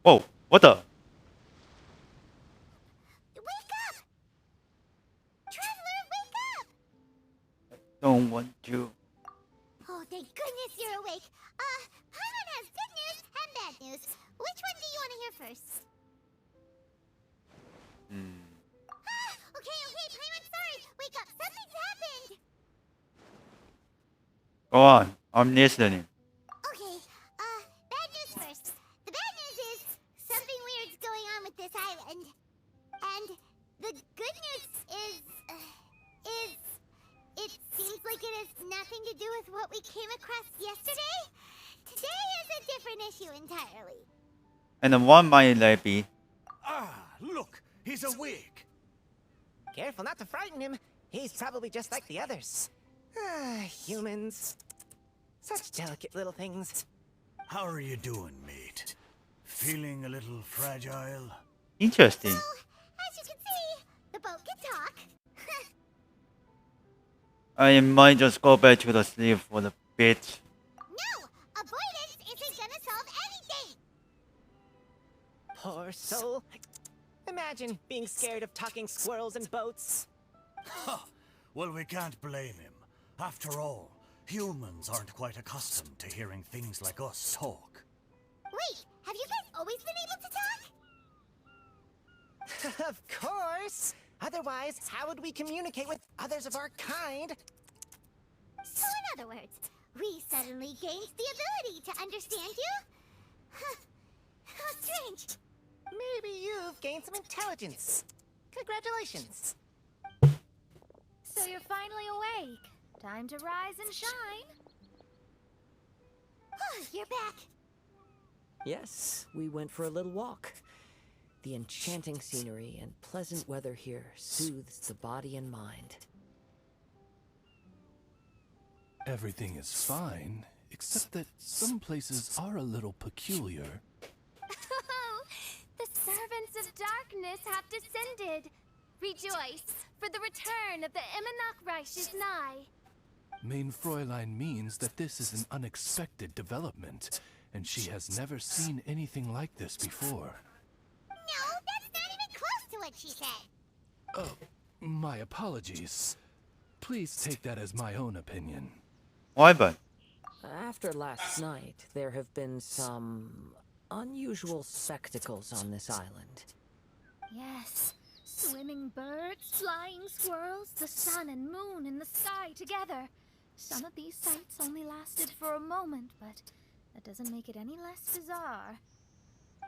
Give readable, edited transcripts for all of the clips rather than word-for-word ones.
Whoa, what the? Wake up! Traveler, wake up! Don't want to. Oh, thank goodness you're awake. Paimon has good news and bad news. Which one do you want to hear first? Okay, Paimon, sorry. Wake up, something's happened. Go on, I'm listening. Okay, bad news first. The bad news is something weird's going on with this island. And the good news is it seems like it has nothing to do with what we came across yesterday. Today is a different issue entirely. And then one might let be. Ah, look, he's awake. Careful not to frighten him. He's probably just like the others. Humans. Such delicate little things. How are you doing, mate? Feeling a little fragile? Interesting. So, as you can see, the boat can talk. I might just go back to the sleep for the bit. No! Avoidance isn't gonna solve anything! Poor soul. Imagine being scared of talking squirrels and boats. Ha! Well, we can't blame him. After all, humans aren't quite accustomed to hearing things like us talk. Wait, have you guys always been able to talk? Of course! Otherwise, how would we communicate with others of our kind? So in other words, we suddenly gained the ability to understand you? Huh. How strange. Maybe you've gained some intelligence. Congratulations. So you're finally awake. Time to rise and shine. You're back. Yes, we went for a little walk. The enchanting scenery and pleasant weather here soothes the body and mind. Everything is fine, except that some places are a little peculiar. Oh, the servants of darkness have descended. Rejoice, for the return of the Eminach Reich is nigh. Main Fräulein means that this is an unexpected development, and she has never seen anything like this before. No, that's not even close to what she said. Oh, my apologies. Please take that as my own opinion. Why but? After last night, there have been some unusual spectacles on this island. Yes, swimming birds, flying squirrels, the sun and moon in the sky together. Some of these sights only lasted for a moment, but that doesn't make it any less bizarre.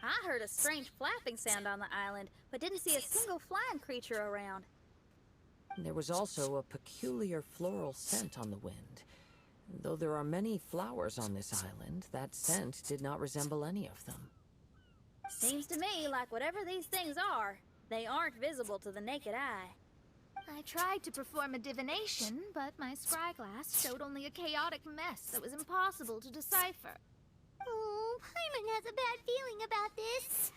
I heard a strange flapping sound on the island, but didn't see a single flying creature around. There was also a peculiar floral scent on the wind. Though there are many flowers on this island, that scent did not resemble any of them. Seems to me like whatever these things are, they aren't visible to the naked eye. I tried to perform a divination, but my scryglass showed only a chaotic mess that was impossible to decipher. Oh, Paimon has a bad feeling about this.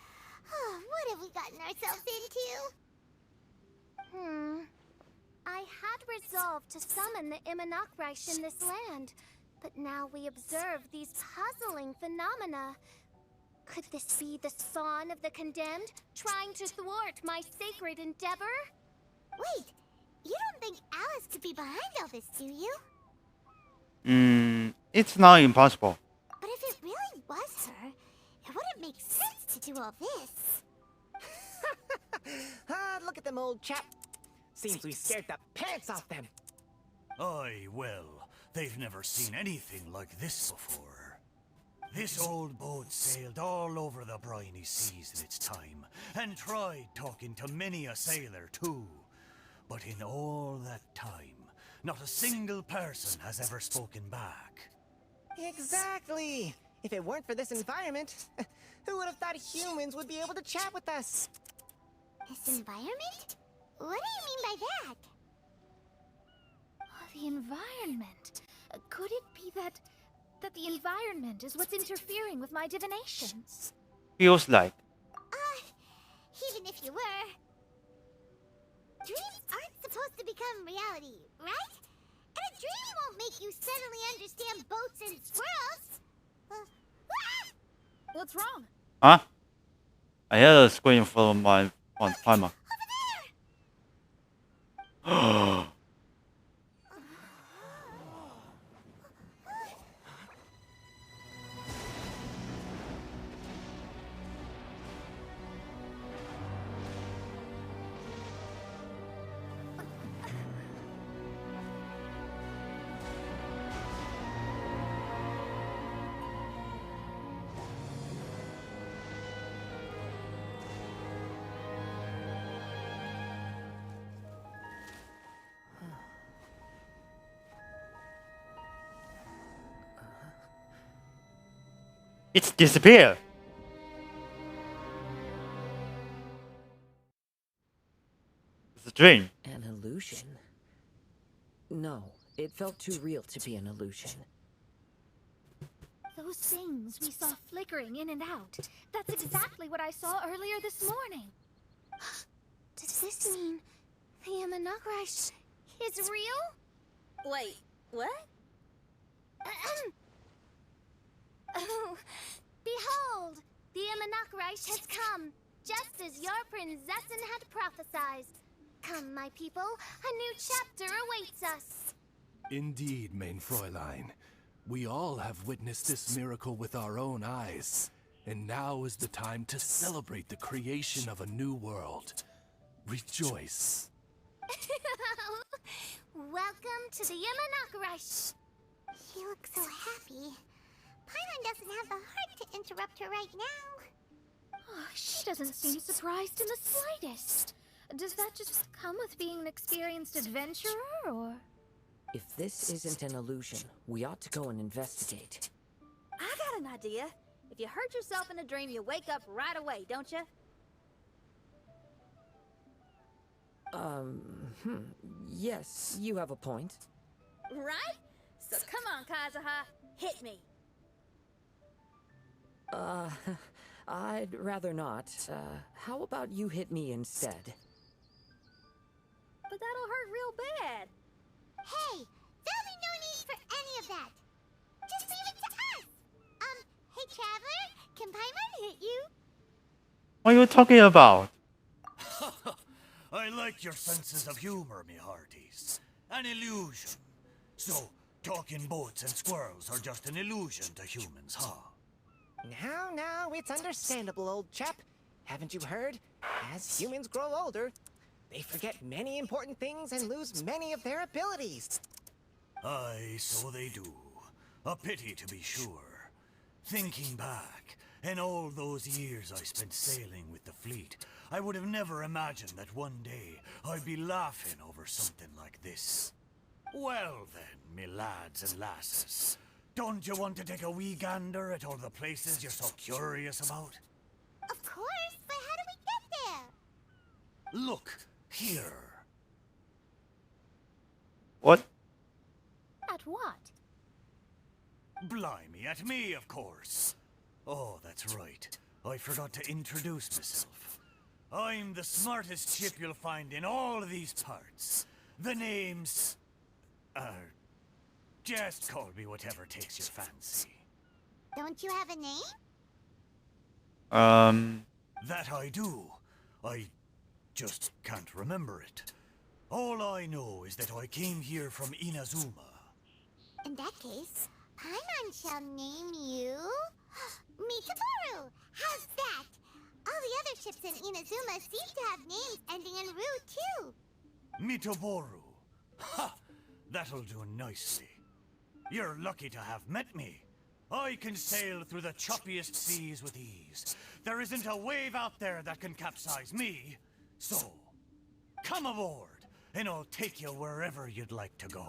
What have we gotten ourselves into? I had resolved to summon the Eminach Reich in this land, but now we observe these puzzling phenomena. Could this be the spawn of the condemned, trying to thwart my sacred endeavor? Wait, you don't think Alice could be behind all this, do you? It's not impossible. But if it really was her, it wouldn't make sense to do all this. Look at them, old chap. Seems we scared the pants off them. Aye, well, they've never seen anything like this before. This old boat sailed all over the briny seas in its time, and tried talking to many a sailor too. But in all that time, not a single person has ever spoken back. Exactly. If it weren't for this environment, who would have thought humans would be able to chat with us? This environment? What do you mean by that? Oh, the environment. Could it be that the environment is what's interfering with my divinations? Feels like. Even if you were... Dreams aren't supposed to become reality, right? And a dream won't make you suddenly understand boats and squirrels. What's wrong? Huh? I heard a scream from my front timer. It's disappeared. It's a dream. An illusion? No, it felt too real to be an illusion. Those things we saw flickering in and out. That's exactly what I saw earlier this morning. Does this mean the Imanakrai is real? Wait, what? Oh, behold! The Imanakrai has come, just as your Prinzessin had prophesied. Come, my people, a new chapter awaits us. Indeed, main Fräulein. We all have witnessed this miracle with our own eyes. And now is the time to celebrate the creation of a new world. Rejoice. Welcome to the Imanakrai. She looks so happy. Paimon doesn't have the heart to interrupt her right now. Oh, she doesn't seem surprised in the slightest. Does that just come with being an experienced adventurer, or...? If this isn't an illusion, we ought to go and investigate. I got an idea. If you hurt yourself in a dream, you wake up right away, don't you? Yes, you have a point. Right? So come on, Kazuha, hit me. I'd rather not. How about you hit me instead? But that'll hurt real bad. Hey, there'll be no need for any of that. Just leave it to us. Hey, Traveler, can Paimon hit you? What are you talking about? I like your senses of humor, me hearties. An illusion. So, talking boats and squirrels are just an illusion to humans, huh? Now, it's understandable, old chap. Haven't you heard? As humans grow older, they forget many important things and lose many of their abilities. Aye, so they do. A pity to be sure. Thinking back, in all those years I spent sailing with the fleet, I would have never imagined that one day I'd be laughing over something like this. Well then, me lads and lasses, don't you want to take a wee gander at all the places you're so curious about? Of course, but how do we get there? Look, here. What? At what? Blimey, at me, of course. Oh, that's right. I forgot to introduce myself. I'm the smartest ship you'll find in all of these parts. The name's... just call me whatever takes your fancy. Don't you have a name? That I do. I just can't remember it. All I know is that I came here from Inazuma. In that case, Paimon shall name you... Mitaboru! How's that? All the other ships in Inazuma seem to have names ending in Ru, too. Mitaboru. Ha! That'll do nicely. You're lucky to have met me. I can sail through the choppiest seas with ease. There isn't a wave out there that can capsize me. So, come aboard, and I'll take you wherever you'd like to go.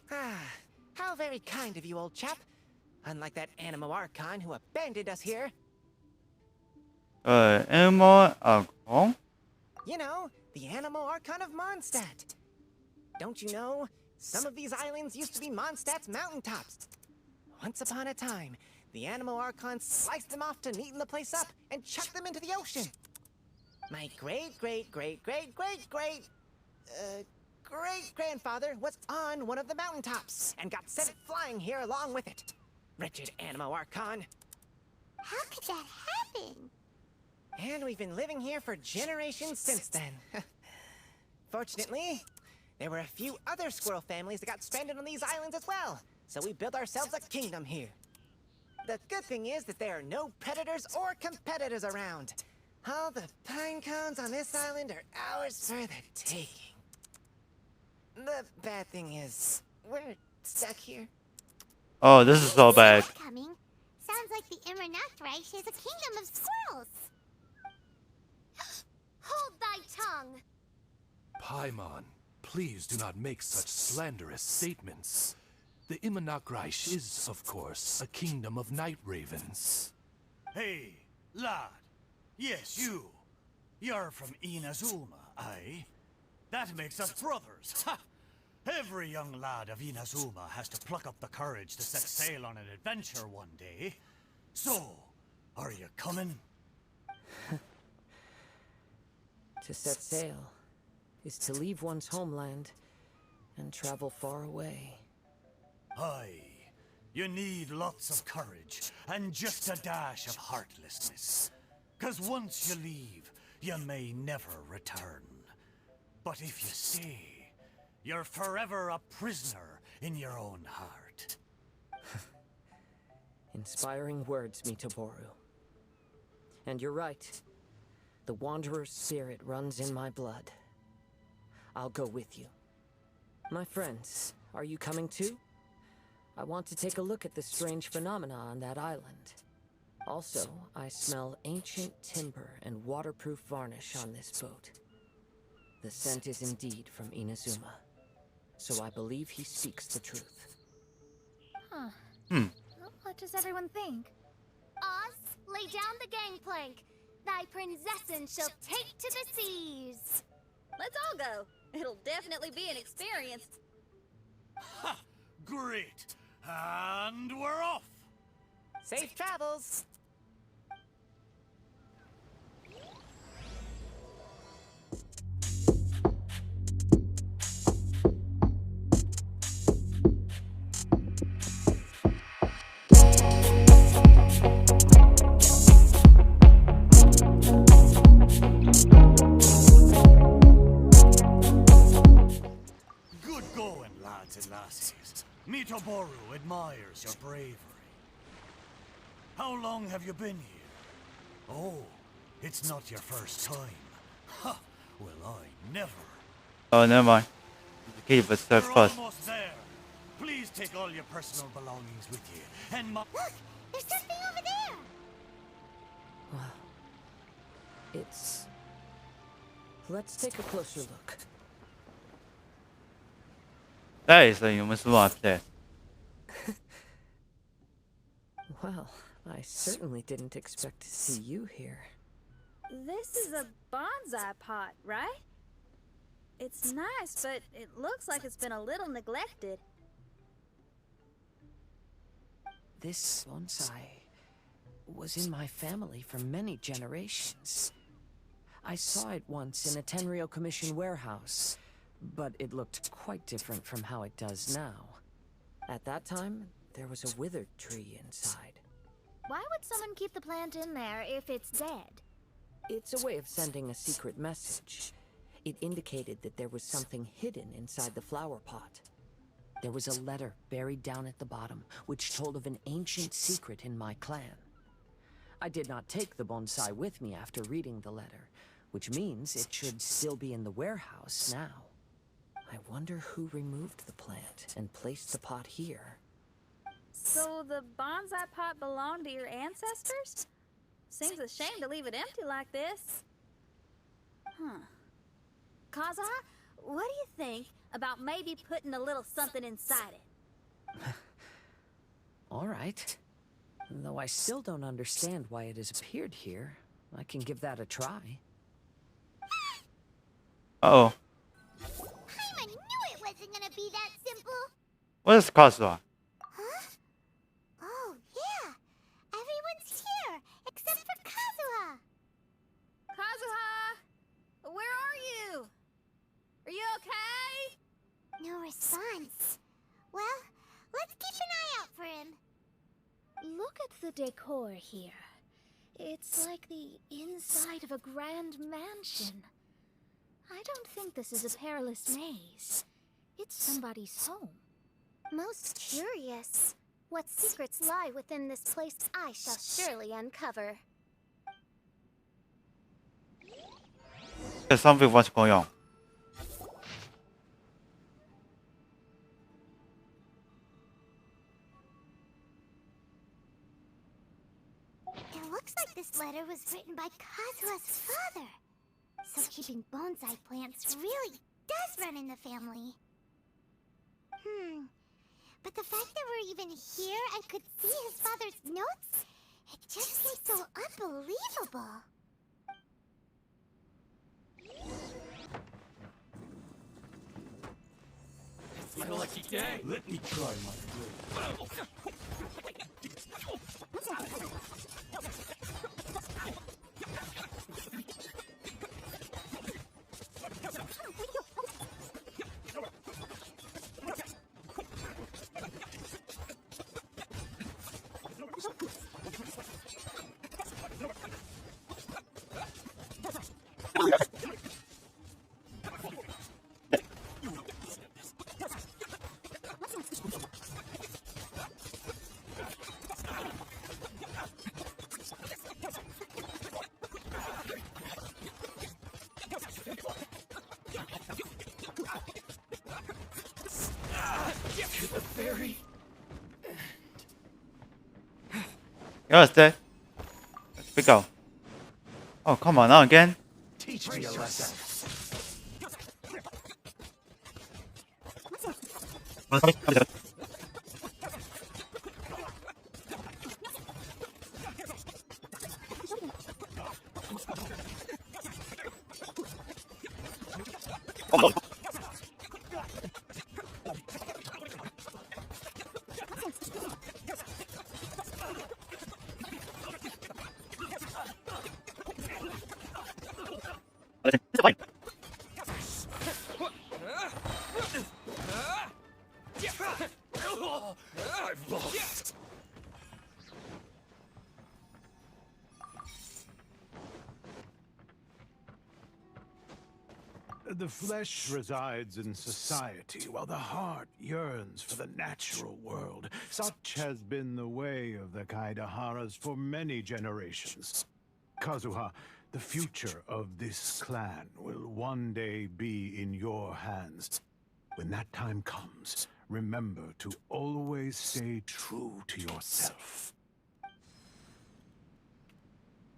How very kind of you, old chap. Unlike that Animo Archon who abandoned us here. Animo Archon? You know, the Animo Archon of Mondstadt. Don't you know, some of these islands used to be Mondstadt's mountaintops. Once upon a time, the Animo Archon sliced them off to neaten the place up and chucked them into the ocean. My great-grandfather was on one of the mountaintops and got sent flying here along with it. Wretched Animo Archon. How could that happen? And we've been living here for generations since then. Fortunately, there were a few other squirrel families that got stranded on these islands as well, so we built ourselves a kingdom here. The good thing is that there are no predators or competitors around. All the pine cones on this island are ours for the taking. The bad thing is, we're stuck here. Oh, this is so bad. Coming. Sounds like the Immernachtreich is a kingdom of squirrels. Hold thy tongue! Paimon, please do not make such slanderous statements. The Immernachtreich is, of course, a kingdom of night ravens. Hey, lad. Yes, you. You're from Inazuma, aye? That makes us brothers. Ha! Every young lad of Inazuma has to pluck up the courage to set sail on an adventure one day. So, are you coming? To set sail is to leave one's homeland and travel far away. Aye. You need lots of courage and just a dash of heartlessness. 'Cause once you leave, you may never return. But if you stay, you're forever a prisoner in your own heart. Inspiring words, Mitoboru. And you're right. The Wanderer's spirit runs in my blood. I'll go with you. My friends, are you coming too? I want to take a look at the strange phenomena on that island. Also, I smell ancient timber and waterproof varnish on this boat. The scent is indeed from Inazuma, so I believe he speaks the truth. Huh. What does everyone think? Oz, lay down the gangplank. Thy prinzessin shall take to the seas. Let's all go. It'll definitely be an experience. Ha! Great! And we're off! Safe travels! Good going, lads and lassies. Mitoboru admires your bravery. How long have you been here? Oh, it's not your first time. Ha! Well, I never. Oh, never mind. Keep it so We're fast. almost there. Please take all your personal belongings with you. And Look, there's something over there. Wow. It's... Let's take a closer look. That is a human smart place. Well, I certainly didn't expect to see you here. This is a bonsai pot, right? It's nice, but it looks like it's been a little neglected. This bonsai was in my family for many generations. I saw it once in a Tenryou Commission warehouse, but it looked quite different from how it does now. At that time, there was a withered tree inside. Why would someone keep the plant in there if it's dead? It's a way of sending a secret message. It indicated that there was something hidden inside the flower pot. There was a letter buried down at the bottom, which told of an ancient secret in my clan. I did not take the bonsai with me after reading the letter, which means it should still be in the warehouse now. I wonder who removed the plant and placed the pot here. So the bonsai pot belonged to your ancestors? Seems a shame to leave it empty like this. Huh. Kazuha, what do you think about maybe putting a little something inside it? All right. Though I still don't understand why it has appeared here, I can give that a try. Uh-oh. Paimon knew it wasn't gonna be that simple. What is Kazuha? Huh? Oh, yeah. Everyone's here, except for Kazuha. Kazuha! Where are you? Are you okay? No response. Well, let's keep an eye out for him. Look at the decor here. It's like the inside of a grand mansion. I don't think this is a perilous maze. It's somebody's home. Most curious. What secrets lie within this place I shall surely uncover. There's something what's going on. It looks like this letter was written by Kazuha's father. So keeping bonsai plants really does run in the family. But the fact that we're even here and could see his father's notes, it just seems so unbelievable. It's my lucky day. Let me try my blade. Yes, there. Let's pick out. Oh, come on, now again. Teach me a lesson. I've lost. The flesh resides in society, while the heart yearns for the natural world. Such has been the way of the Kaidaharas for many generations. Kazuha, the future of this clan will one day be in your hands. When that time comes, remember to always stay true to yourself.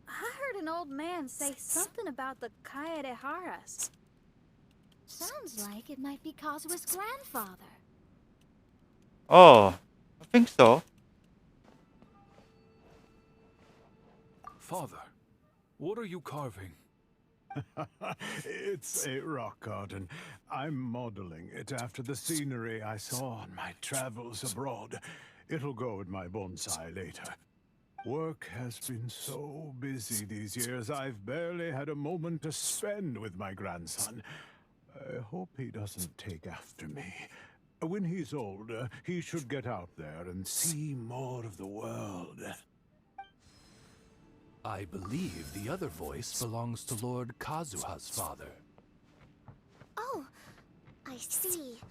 I heard an old man say something about the Kaidaharas. Sounds like it might be Kazuha's grandfather. Oh, I think so. Father, what are you carving? It's a rock garden. I'm modeling it after the scenery I saw on my travels abroad. It'll go in my bonsai later. Work has been so busy these years, I've barely had a moment to spend with my grandson. I hope he doesn't take after me. When he's older, he should get out there and see more of the world. I believe the other voice belongs to Lord Kazuha's father. Oh, I see.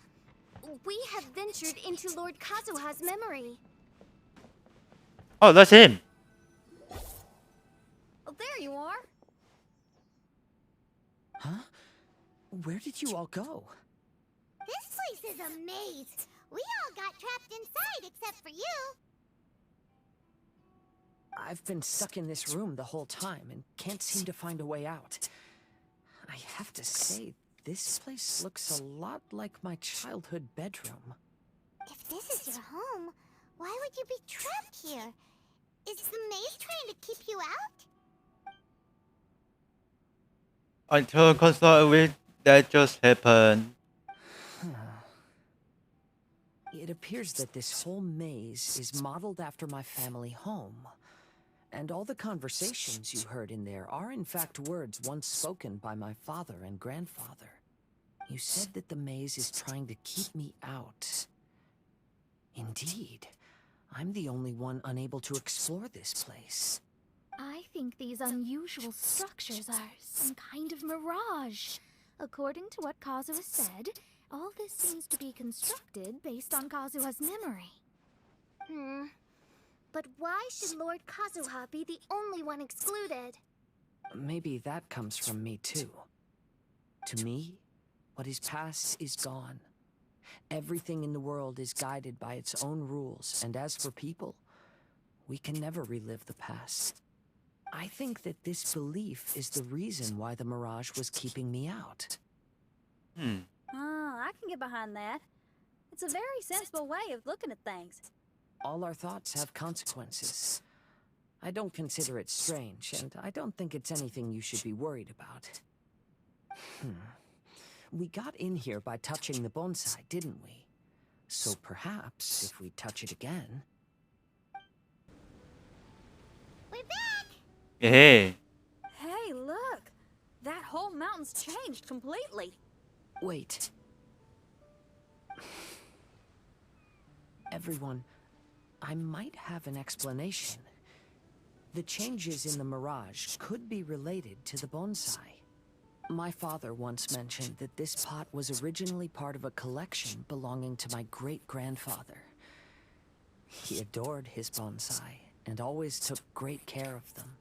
We have ventured into Lord Kazuha's memory. Oh, that's him. Oh, there you are. Huh? Where did you all go? This place is a maze. We all got trapped inside except for you. I've been stuck in this room the whole time and can't seem to find a way out. I have to say, this place looks a lot like my childhood bedroom. If this is your home, why would you be trapped here? Is the maze trying to keep you out? Until console that just happened. It appears that this whole maze is modeled after my family home. And all the conversations you heard in there are in fact words once spoken by my father and grandfather. You said that the maze is trying to keep me out. Indeed, I'm the only one unable to explore this place. I think these unusual structures are some kind of mirage. According to what Kazuha said, all this seems to be constructed based on Kazuha's memory. But why should Lord Kazuha be the only one excluded? Maybe that comes from me too. To me, what is past is gone. Everything in the world is guided by its own rules, and as for people, we can never relive the past. I think that this belief is the reason why the mirage was keeping me out. I can get behind that. It's a very sensible way of looking at things. All our thoughts have consequences. I don't consider it strange, and I don't think it's anything you should be worried about. We got in here by touching the bonsai, didn't we? So perhaps, if we touch it again... We're back! Hey. Hey, look! That whole mountain's changed completely. Wait. Everyone, I might have an explanation. The changes in the mirage could be related to the bonsai. My father once mentioned that this pot was originally part of a collection belonging to my great-grandfather. He adored his bonsai and always took great care of them.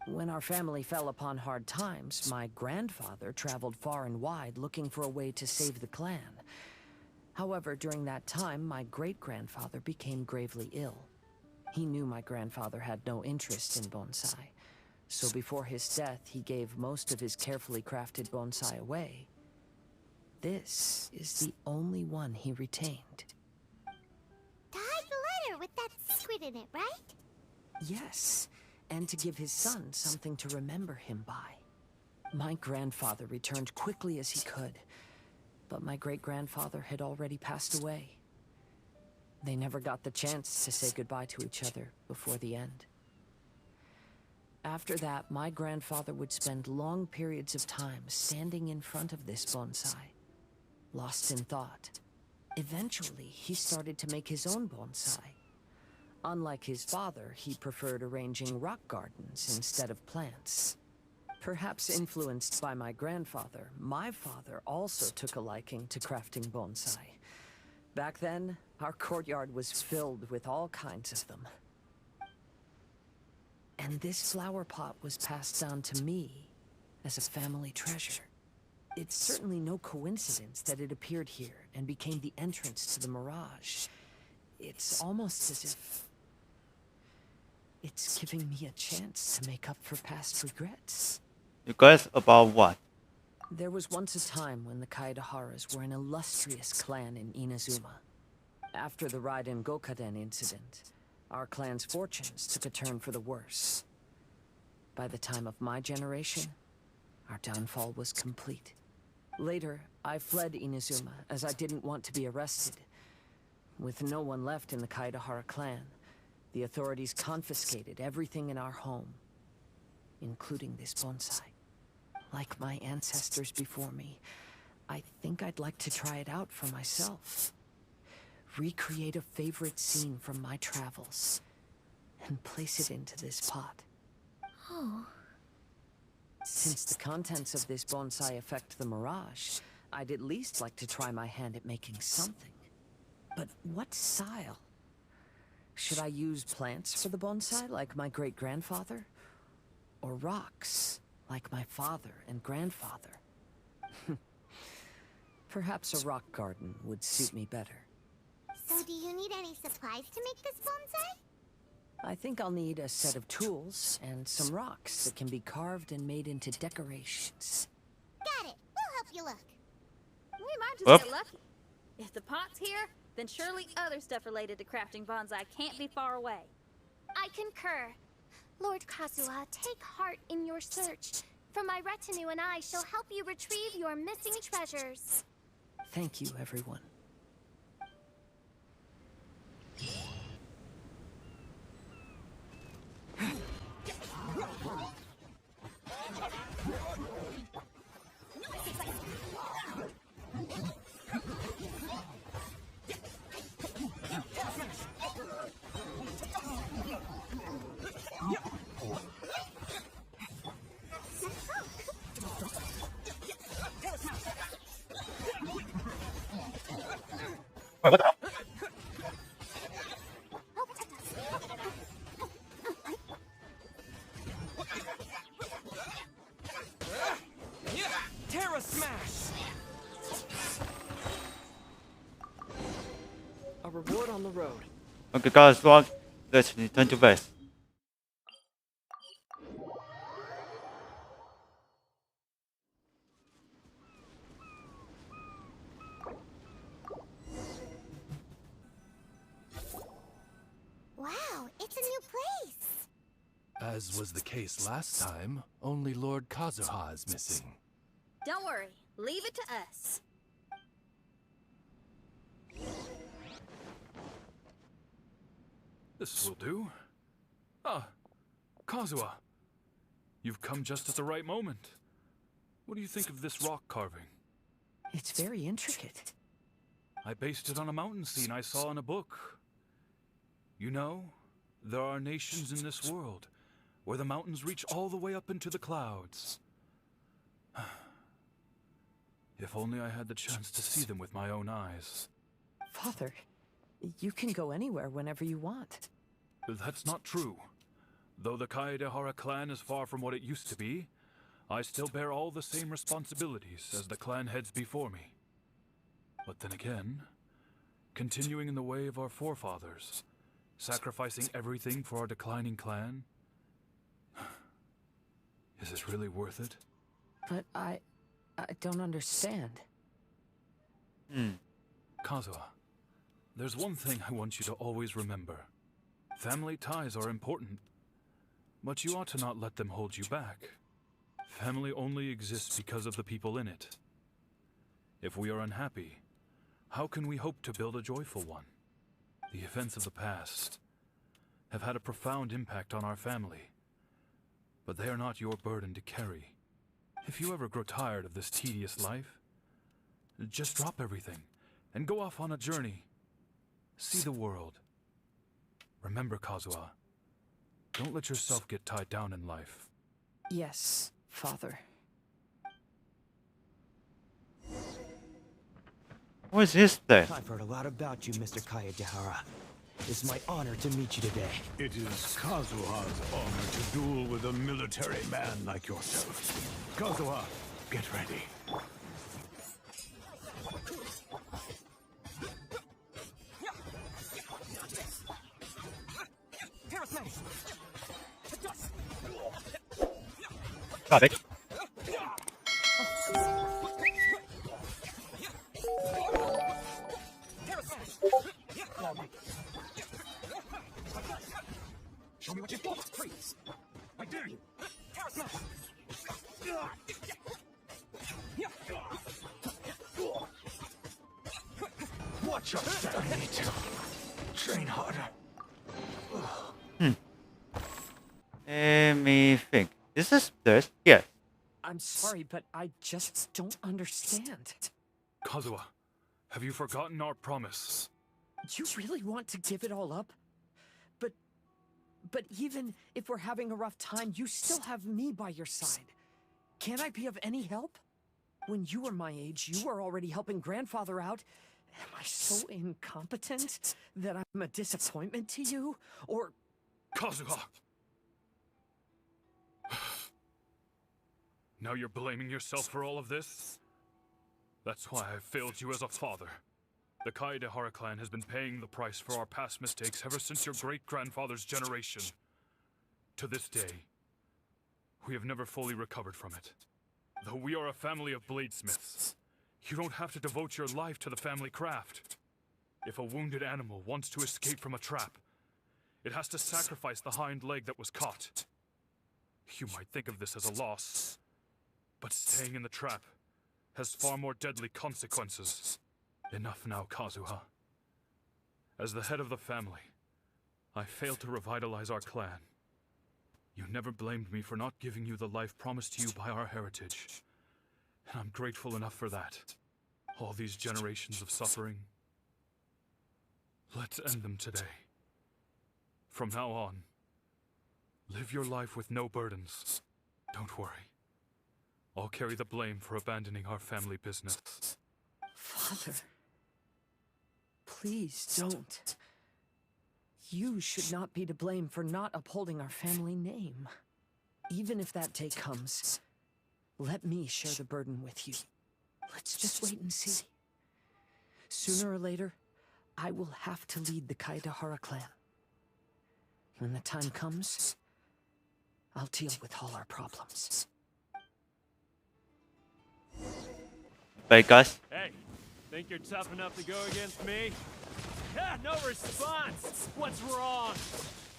When our family fell upon hard times, my grandfather traveled far and wide looking for a way to save the clan. However, during that time, my great-grandfather became gravely ill. He knew my grandfather had no interest in bonsai, so before his death, he gave most of his carefully crafted bonsai away. This is the only one he retained. To hide the letter with that secret in it, right? Yes, and to give his son something to remember him by. My grandfather returned quickly as he could, but my great-grandfather had already passed away. They never got the chance to say goodbye to each other before the end. After that, my grandfather would spend long periods of time standing in front of this bonsai, lost in thought. Eventually, he started to make his own bonsai. Unlike his father, he preferred arranging rock gardens instead of plants. Perhaps influenced by my grandfather, my father also took a liking to crafting bonsai. Back then, our courtyard was filled with all kinds of them. And this flower pot was passed down to me as a family treasure. It's certainly no coincidence that it appeared here and became the entrance to the mirage. It's almost as if it's giving me a chance to make up for past regrets. You guys about what? There was once a time when the Kaidaharas were an illustrious clan in Inazuma. After the Raiden Gokaden incident, our clan's fortunes took a turn for the worse. By the time of my generation, our downfall was complete. Later, I fled Inazuma as I didn't want to be arrested. With no one left in the Kaidahara clan, the authorities confiscated everything in our home, including this bonsai. Like my ancestors before me, I think I'd like to try it out for myself. Recreate a favorite scene from my travels, and place it into this pot. Oh. Since the contents of this bonsai affect the mirage, I'd at least like to try my hand at making something. But what style? Should I use plants for the bonsai, like my great-grandfather? Or rocks, like my father and grandfather? Perhaps a rock garden would suit me better. So do you need any supplies to make this bonsai? I think I'll need a set of tools and some rocks that can be carved and made into decorations. Got it. We'll help you look. We might just Well. get lucky. If the pot's here, then surely other stuff related to crafting bonsai can't be far away. I concur. Lord Kazuha, take heart in your search. For my retinue and I shall help you retrieve your missing treasures. Thank you, everyone. Okay, guys, walk. Let's return to base. Wow, it's a new place. As was the case last time, only Lord Kazuha is missing. Don't worry. Leave it to us. This will do. Ah, Kazuha. You've come just at the right moment. What do you think of this rock carving? It's very intricate. I based it on a mountain scene I saw in a book. You know, there are nations in this world where the mountains reach all the way up into the clouds. If only I had the chance to see them with my own eyes. Father, you can go anywhere whenever you want. That's not true. Though the Kaedehara clan is far from what it used to be, I still bear all the same responsibilities as the clan heads before me. But then again, continuing in the way of our forefathers, sacrificing everything for our declining clan, is it really worth it? But I don't understand. Kazuha, there's one thing I want you to always remember. Family ties are important, but you ought to not let them hold you back. Family only exists because of the people in it. If we are unhappy, how can we hope to build a joyful one? The events of the past have had a profound impact on our family, but they are not your burden to carry. If you ever grow tired of this tedious life, just drop everything and go off on a journey. See the world. Remember, Kazuha, don't let yourself get tied down in life. Yes, Father. What is this then? I've heard a lot about you, Mr. Kaedehara. It's my honor to meet you today. It is Kazuha's honor to duel with a military man like yourself. Kazuha, get ready. Got it. Show me what you've got, please. I dare you. Watch your step. I need to train harder. Let me think. Is this this? Yes. I'm sorry, but I just don't understand. Kazuha, have you forgotten our promise? You really want to give it all up? But even if we're having a rough time, you still have me by your side. Can't I be of any help? When you were my age, you were already helping grandfather out. Am I so incompetent that I'm a disappointment to you? Or... Kazuha! Now you're blaming yourself for all of this? That's why I failed you as a father. The Kaedehara clan has been paying the price for our past mistakes ever since your great-grandfather's generation. To this day, we have never fully recovered from it. Though we are a family of bladesmiths, you don't have to devote your life to the family craft. If a wounded animal wants to escape from a trap, it has to sacrifice the hind leg that was caught. You might think of this as a loss, but staying in the trap has far more deadly consequences. Enough now, Kazuha. As the head of the family, I failed to revitalize our clan. You never blamed me for not giving you the life promised to you by our heritage, and I'm grateful enough for that. All these generations of suffering, let's end them today. From now on, live your life with no burdens. Don't worry. I'll carry the blame for abandoning our family business. Father... Please don't. You should not be to blame for not upholding our family name. Even if that day comes, let me share the burden with you. Let's just wait and see. Sooner or later, I will have to lead the Kaidahara clan. When the time comes, I'll deal with all our problems. Bye, guys. Hey, think you're tough enough to go against me? Ah, no response! What's wrong?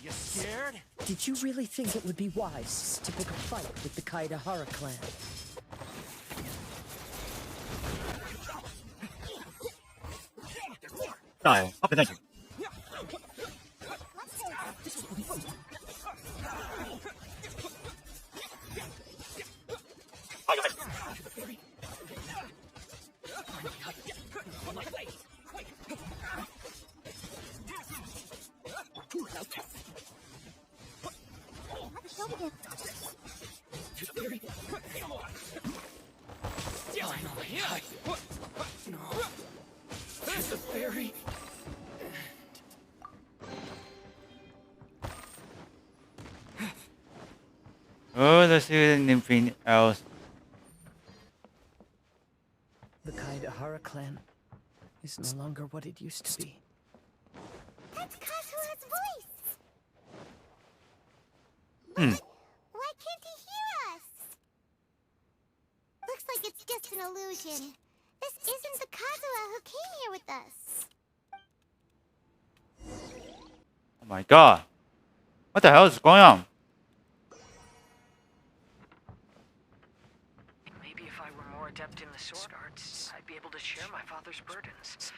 You scared? Did you really think it would be wise to pick a fight with the Kaidahara clan? Style. Up and down. Oh, let's see anything else. The Kaidahara clan is no longer what it used to be. That's Kazuha's voice. Hmm. Why can't he hear us? Looks like it's just an illusion. This isn't the Kazuha who came here with us. Oh my god. What the hell is going on? Maybe if I were more adept in the sword arts, I'd be able to share my father's burdens.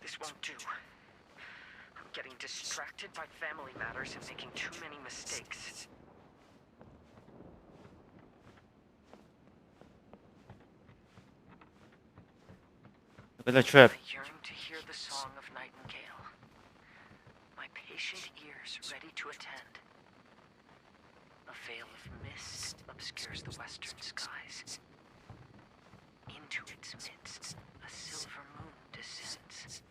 This won't do. I'm getting distracted by family matters and making too many mistakes. Look at the trip. I yearn to hear the song of Nightingale. My patient ears ready to attend. A veil of mist obscures the western skies. Into its midst, a silver moon descends.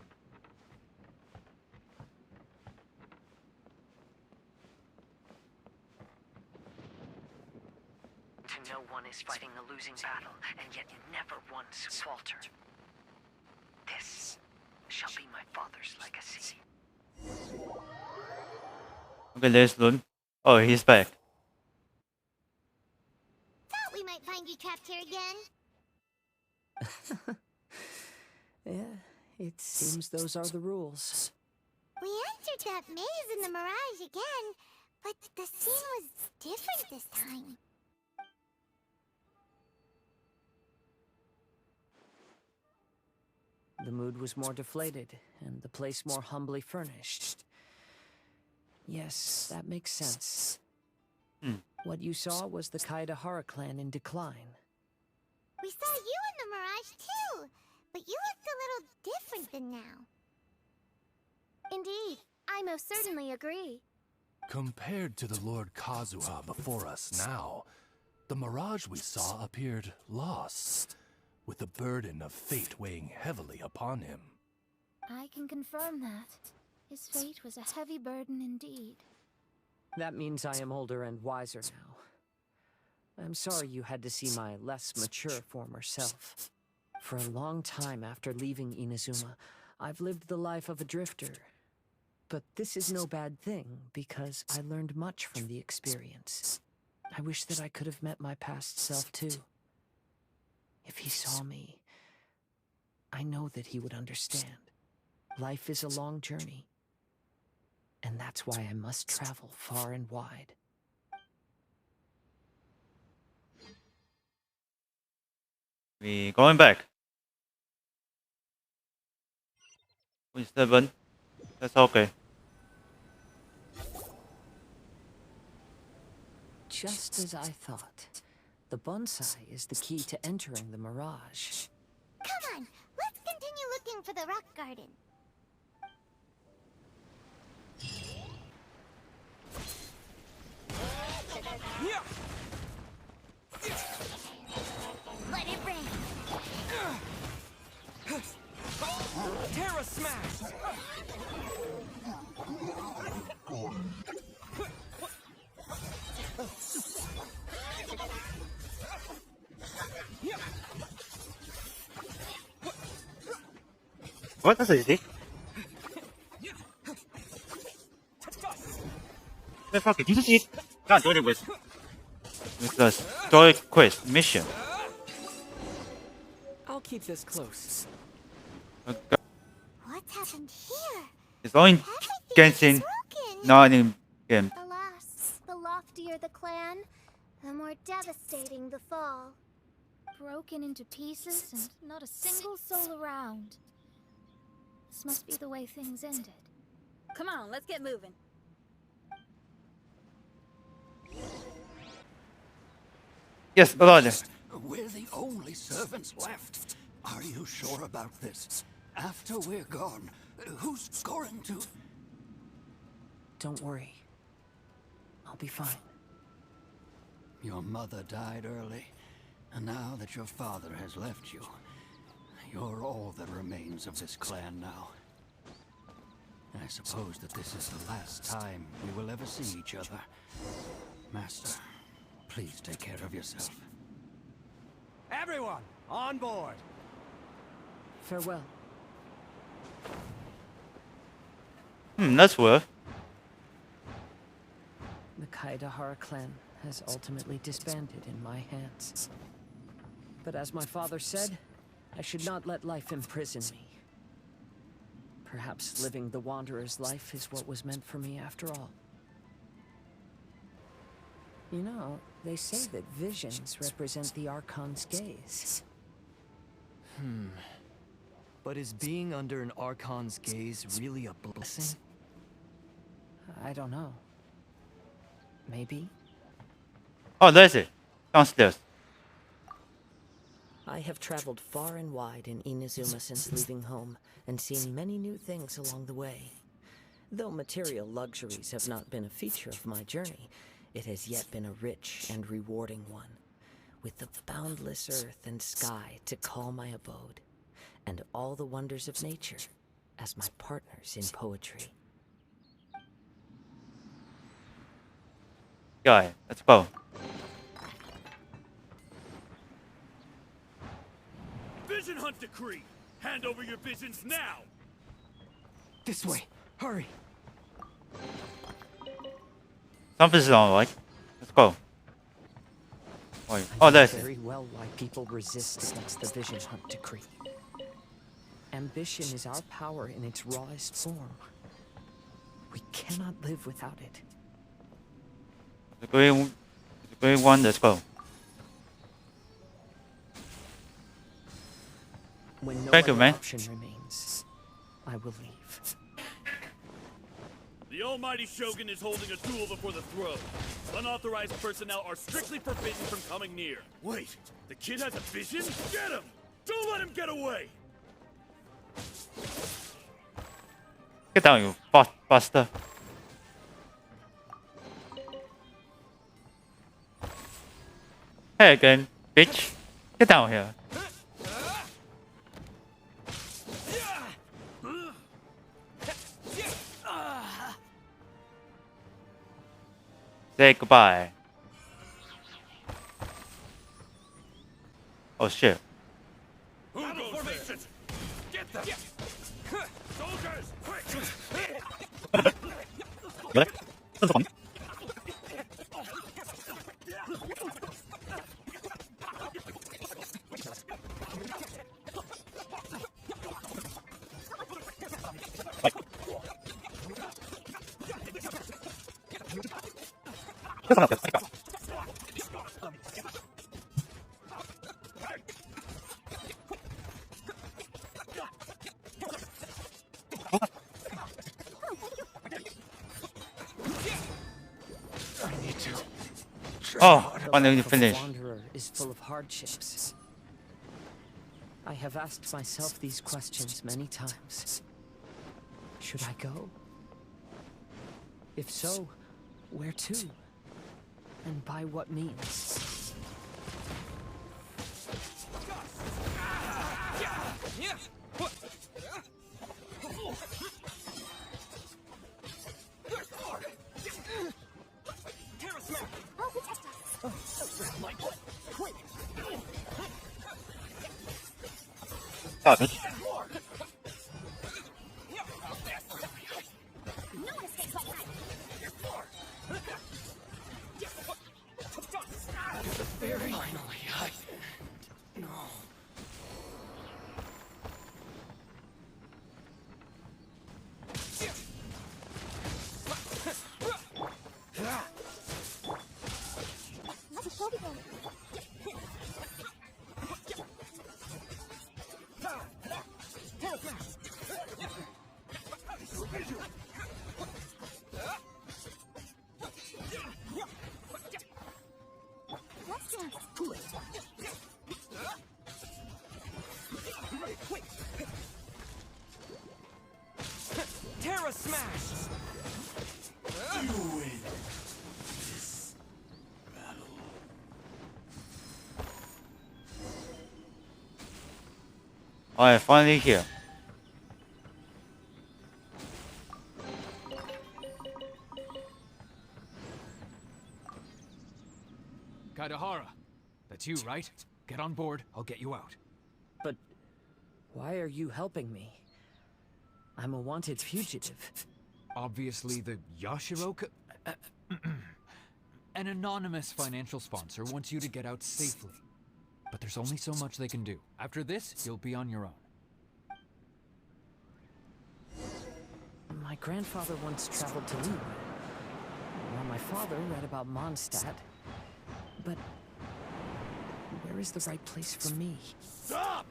To know one is fighting a losing battle, and yet never once falter. This shall be my father's legacy. Okay, there's Lun. Oh, he's back. Thought we might find you trapped here again. Yeah, it seems those are the rules. We entered that maze in the Mirage again, but the scene was different this time. The mood was more deflated, and the place more humbly furnished. Yes, that makes sense. What you saw was the Kaidahara clan in decline. We saw you in the Mirage too, but you looked a little different than now. Indeed, I most certainly agree. Compared to the Lord Kazuha before us now, the mirage we saw appeared lost, with the burden of fate weighing heavily upon him. I can confirm that. His fate was a heavy burden indeed. That means I am older and wiser now. I'm sorry you had to see my less mature former self. For a long time after leaving Inazuma, I've lived the life of a drifter. But this is no bad thing, because I learned much from the experience. I wish that I could have met my past self too. If he saw me, I know that he would understand. Life is a long journey, and that's why I must travel far and wide. We going back. With 7. That's okay. Just as I thought. The bonsai is the key to entering the mirage. Come on, let's continue looking for the rock garden. Let it rain. Terra Smash! What? That's easy. Man, fuck it. You just eat. Can't do it with the story quest mission. I'll keep this close. Okay. What's happened here? It's only Everything is Genshin, broken. not in game. Alas, the loftier the clan, the more devastating the fall. Broken into pieces and not a single soul around. This must be the way things ended. Come on, let's get moving. Yes, Lord. We're the only servants left. Are you sure about this? After we're gone, who's going to... Don't worry. I'll be fine. Your mother died early, and now that your father has left you, you're all that remains of this clan now. I suppose that this is the last time we will ever see each other. Master, please take care of yourself. Everyone, on board. Farewell. That's worth. The Kaidahara clan has ultimately disbanded in my hands. But as my father said, I should not let life imprison me. Perhaps living the Wanderer's life is what was meant for me after all. You know, they say that visions represent the Archon's gaze. But is being under an Archon's gaze really a blessing? I don't know. Maybe? Oh, there's it. Downstairs. I have traveled far and wide in Inazuma since leaving home, and seen many new things along the way. Though material luxuries have not been a feature of my journey, it has yet been a rich and rewarding one, with the boundless earth and sky to call my abode, and all the wonders of nature as my partners in poetry. Guy, let's go. Vision Hunt Decree! Hand over your visions now! This way! Hurry! Something's wrong, right? Let's go. Wait. Oh, there's it. Very well why people resist against the Vision Hunt Decree. Ambition is our power in its rawest form. We cannot live without it. The green one, let's go. When no Thank you, other man. option remains, I will leave. The Almighty Shogun is holding a duel before the throne. Unauthorized personnel are strictly forbidden from coming near. Wait, the kid has a vision? Get him! Don't let him get away! Get down, you bastard. Hey again, bitch. Get down here. Say goodbye. Oh shit. Who goes there? Get them! Soldiers, quick! What? Oh, finally The finished. Wanderer is full of hardships. I have asked myself these questions many times. Should I go? If so, where to? And by what means? Ultra Smash! Alright, finally here. Kaidahara, that's you, right? Get on board, I'll get you out. But why are you helping me? I'm a wanted fugitive. Obviously the Yashiro... An anonymous financial sponsor wants you to get out safely. But there's only so much they can do. After this, you'll be on your own. My grandfather once traveled to Liyue, while my father read about Mondstadt. But where is the right place for me? Stop!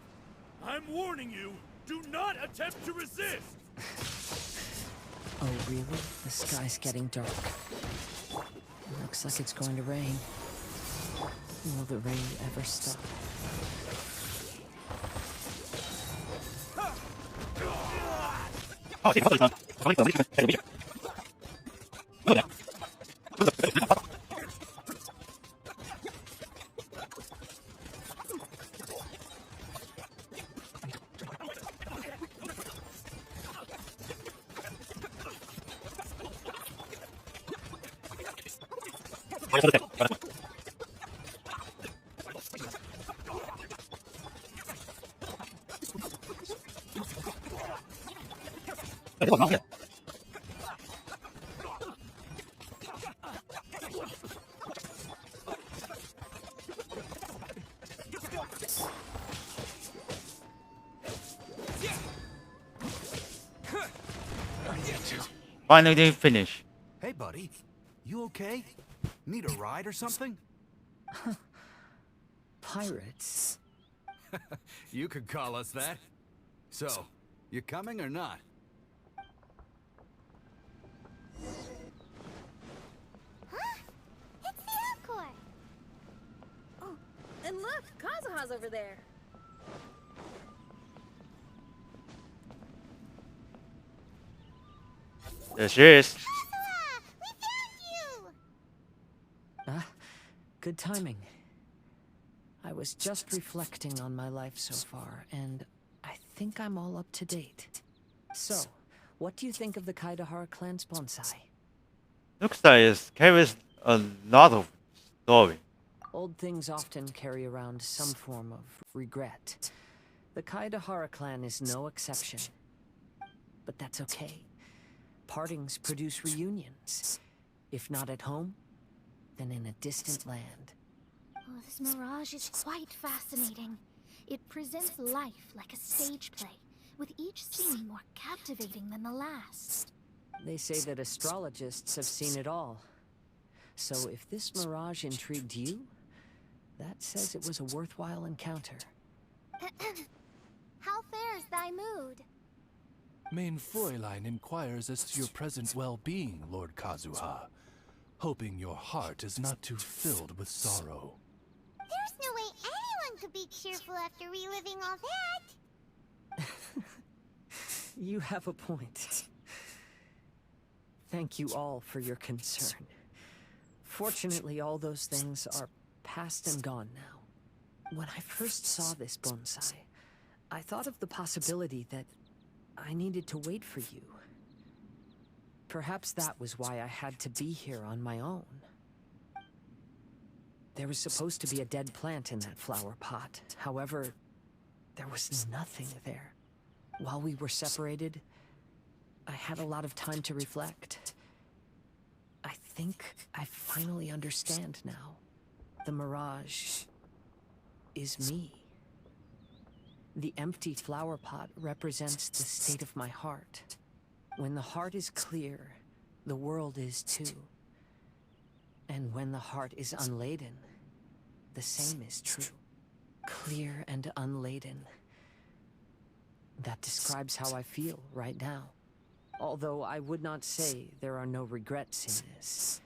I'm warning you, do not attempt to resist! Oh, really? The sky's getting dark. Looks like it's going to rain. Will the rain ever stop? Finally finish. Hey, buddy. You okay? Need a ride or something? Pirates? You could call us that. So, you coming or not? Huh? It's the Encore! Oh, and look, Kazuha's over there. There she is. Kazuha! We found you! Ah, good timing. I was just reflecting on my life so far, and I think I'm all up to date. So, what do you think of the Kaidahara clan's bonsai? Looks like it carries a lot of story. Old things often carry around some form of regret. The Kaidahara clan is no exception. But that's okay. Partings produce reunions. If not at home, then in a distant land. Oh, this mirage is quite fascinating. It presents life like a stage play, with each scene more captivating than the last. They say that astrologists have seen it all. So if this mirage intrigued you, that says it was a worthwhile encounter. How fares thy mood? Main Fräulein inquires as to your present well-being, Lord Kazuha, hoping your heart is not too filled with sorrow. There's no way anyone could be cheerful after reliving all that! You have a point. Thank you all for your concern. Fortunately, all those things are past and gone now. When I first saw this bonsai, I thought of the possibility that I needed to wait for you. Perhaps that was why I had to be here on my own. There was supposed to be a dead plant in that flower pot. However, there was nothing there. While we were separated, I had a lot of time to reflect. I think I finally understand now. The mirage is me. The empty flower pot represents the state of my heart. When the heart is clear, the world is too. And when the heart is unladen, the same is true. Clear and unladen. That describes how I feel right now. Although I would not say there are no regrets in this.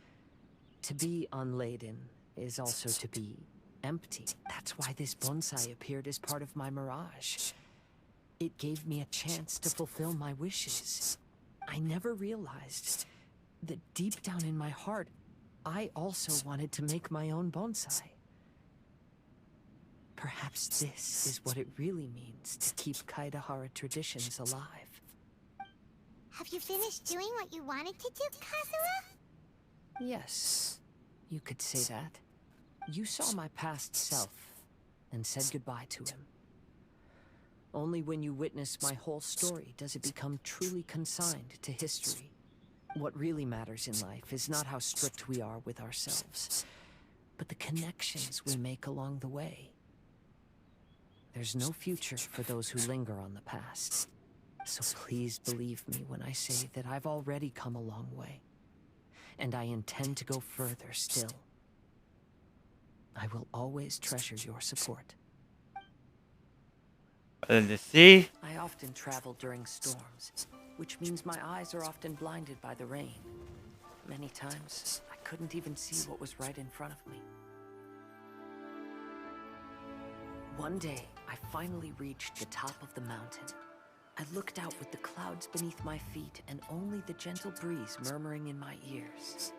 To be unladen is also to be empty. That's why this bonsai appeared as part of my mirage. It gave me a chance to fulfill my wishes. I never realized that deep down in my heart, I also wanted to make my own bonsai. Perhaps this is what it really means to keep Kaidahara traditions alive. Have you finished doing what you wanted to do, Kazuha? Yes, you could say that. You saw my past self and said goodbye to him. Only when you witness my whole story does it become truly consigned to history. What really matters in life is not how strict we are with ourselves, but the connections we make along the way. There's no future for those who linger on the past. So please believe me when I say that I've already come a long way. And I intend to go further still. I will always treasure your support. Let's see. I often travel during storms, which means my eyes are often blinded by the rain. Many times, I couldn't even see what was right in front of me. One day, I finally reached the top of the mountain. I looked out with the clouds beneath my feet and only the gentle breeze murmuring in my ears.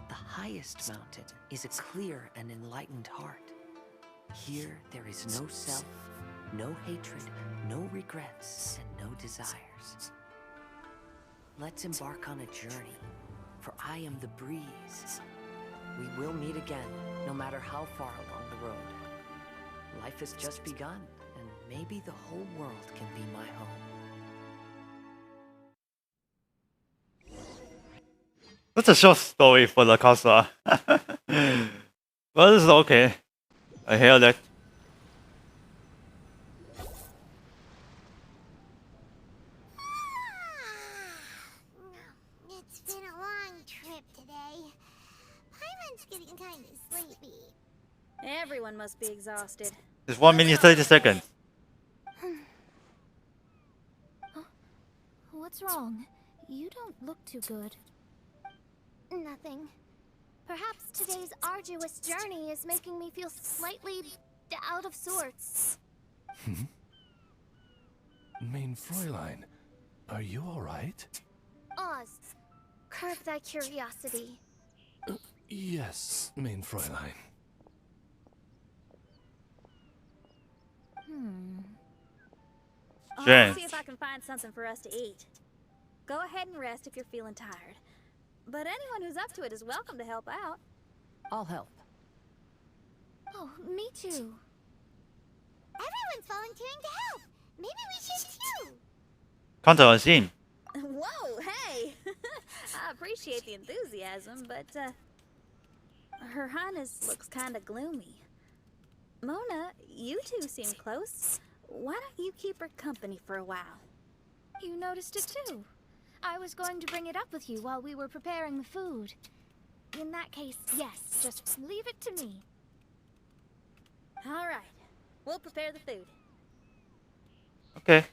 The highest mountain is a clear and enlightened heart. Here, there is no self, no hatred, no regrets, and no desires. Let's embark on a journey, for I am the breeze. We will meet again, no matter how far along the road. Life has just begun, and maybe the whole world can be my home. That's a short story for the Kazuha. Well, this is okay. I hear that. It's been a long trip today. Paimon's getting kind of sleepy. Everyone must be exhausted. It's 1 minute 30 seconds. What's wrong? You don't look too good. Nothing. Perhaps today's arduous journey is making me feel slightly out of sorts. Main Fräulein, are you alright? Oz, curb thy curiosity. Yes, Main Fräulein. I'll see if I can find something for us to eat. Go ahead and rest if you're feeling tired. But anyone who's up to it is welcome to help out. I'll help. Oh, me too. Everyone's volunteering to help. Maybe we should too. 看着很近。 Whoa, hey! I appreciate the enthusiasm, but, Her Highness looks kinda gloomy. Mona, you two seem close. Why don't you keep her company for a while? You noticed it too. I was going to bring it up with you while we were preparing the food. In that case, yes, just leave it to me. All right, we'll prepare the food. Okay.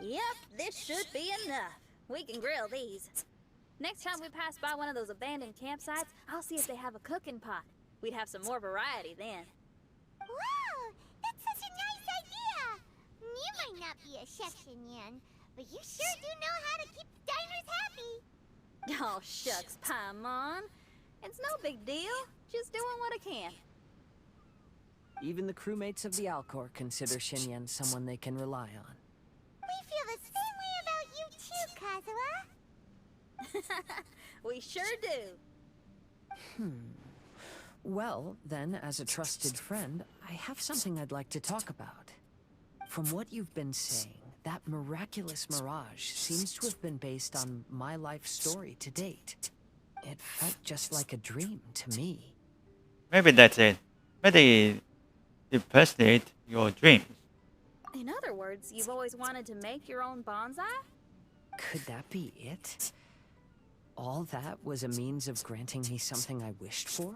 Yep, this should be enough. We can grill these. Next time we pass by one of those abandoned campsites, I'll see if they have a cooking pot. We'd have some more variety then. Wow, that's such a nice idea. You might not be a chef, Shinyan, but you sure do know how to keep diners happy. Oh, shucks, Paimon. It's no big deal. Just doing what I can. Even the crewmates of the Alcor consider Shinyan someone they can rely on. We feel the same way about you too, Kazuha. We sure do. Well, then, as a trusted friend, I have something I'd like to talk about. From what you've been saying, that miraculous mirage seems to have been based on my life story to date. It felt just like a dream to me. Maybe that's it. Maybe impersonate your dreams. In other words, you've always wanted to make your own bonsai? Could that be it? All that was a means of granting me something I wished for?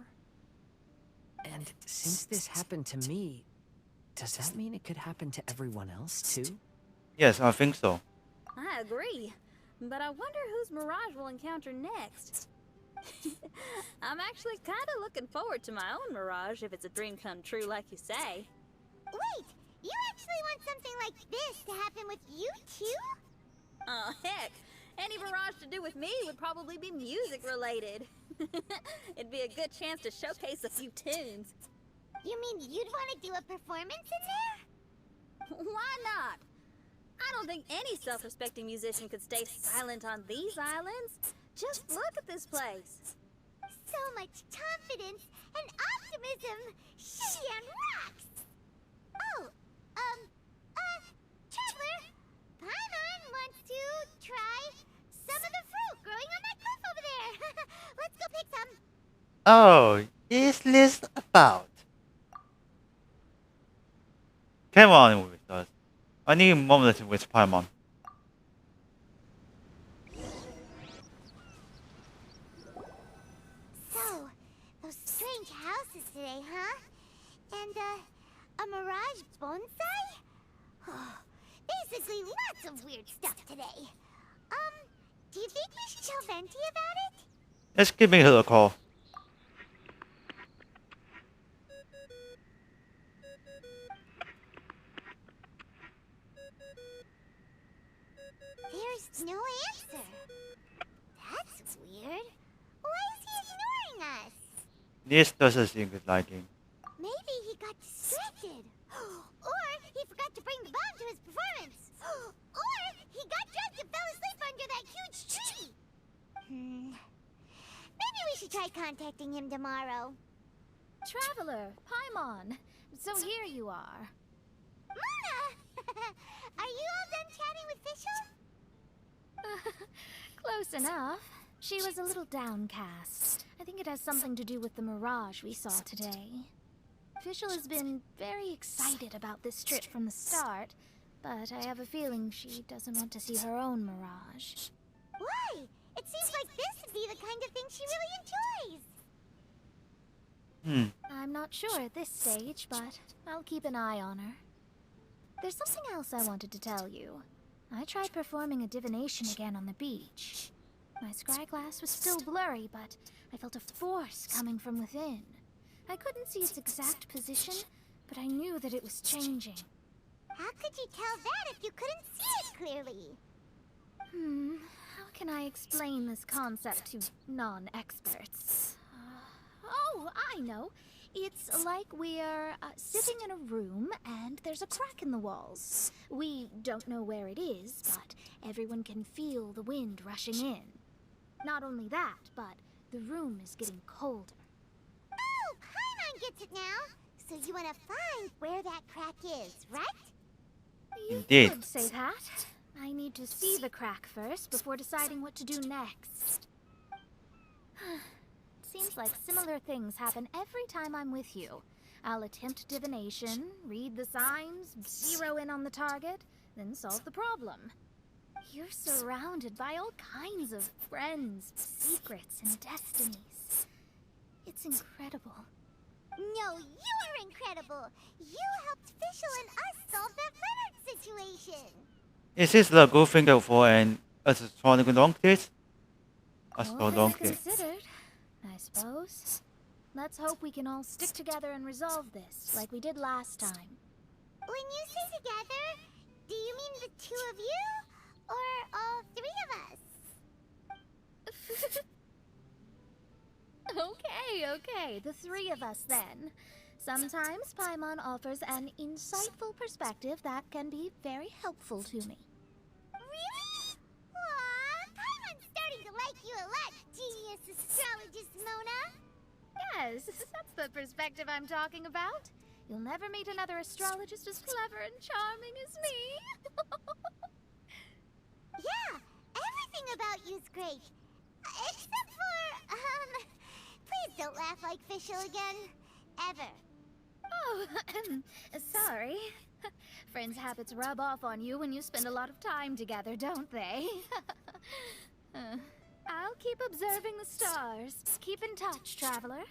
And since this happened to me, does that mean it could happen to everyone else too? Yes, I think so. I agree. But I wonder whose mirage we'll encounter next. I'm actually kind of looking forward to my own mirage if it's a dream come true like you say. Wait, You actually want something like this to happen with you too? Oh, heck. Any barrage to do with me would probably be music related. It'd be a good chance to showcase a few tunes. You mean you'd want to do a performance in there? Why not? I don't think any self-respecting musician could stay silent on these islands. Just look at this place. So much confidence and optimism. Shinyan rocks! Oh, Traveler, Paimon wants to try some of the fruit growing on that cliff over there. Let's go pick some. Oh, is this about? Come on with us. I need a moment with Paimon. So, those strange houses today, huh? And, a mirage bonsai? Oh, basically lots of weird stuff today. Do you think we should tell Venti about it? Let's give me her a call. There's no answer. That's weird. Why is he ignoring us? This doesn't seem good liking. Maybe he got distracted. Or he forgot to bring the bomb to his performance. Or he got drunk and fell asleep under that huge tree. Maybe we should try contacting him tomorrow. Traveler, Paimon. So here you are. Mona! Are you all done chatting with Fischl? Close enough. She was a little downcast. I think it has something to do with the mirage we saw today. Fischl has been very excited about this trip from the start, but I have a feeling she doesn't want to see her own mirage. Why? It seems like this would be the kind of thing she really enjoys. I'm not sure at this stage, but I'll keep an eye on her. There's something else I wanted to tell you. I tried performing a divination again on the beach. My scryglass was still blurry, but I felt a force coming from within. I couldn't see its exact position, but I knew that it was changing. How could you tell that if you couldn't see it clearly? How can I explain this concept to non-experts? Oh, I know. It's like we're sitting in a room and there's a crack in the walls. We don't know where it is, but everyone can feel the wind rushing in. Not only that, but the room is getting colder. Oh, Paimon gets it now. So you want to find where that crack is, right? You Indeed. could say that. I need to see the crack first before deciding what to do next. Seems like similar things happen every time I'm with you. I'll attempt divination, read the signs, zero in on the target, then solve the problem. You're surrounded by all kinds of friends, secrets, and destinies. It's incredible. No, you're incredible. You helped Fischl and us solve that Leonard situation. Is this the good thing for an astronomical donkey? Considered, I suppose. Let's hope we can all stick together and resolve this, like we did last time. When you say together, do you mean the two of you? Or all three of us? Okay, the three of us then. Sometimes Paimon offers an insightful perspective that can be very helpful to me. Really? Aw, Paimon's starting to like you a lot, genius astrologist Mona. Yes, that's the perspective I'm talking about. You'll never meet another astrologist as clever and charming as me. Yeah, everything about you's great. Except for, please don't laugh like Fischl again. Ever. Oh, sorry. Friends' habits rub off on you when you spend a lot of time together, don't they? I'll keep observing the stars. Keep in touch, traveler.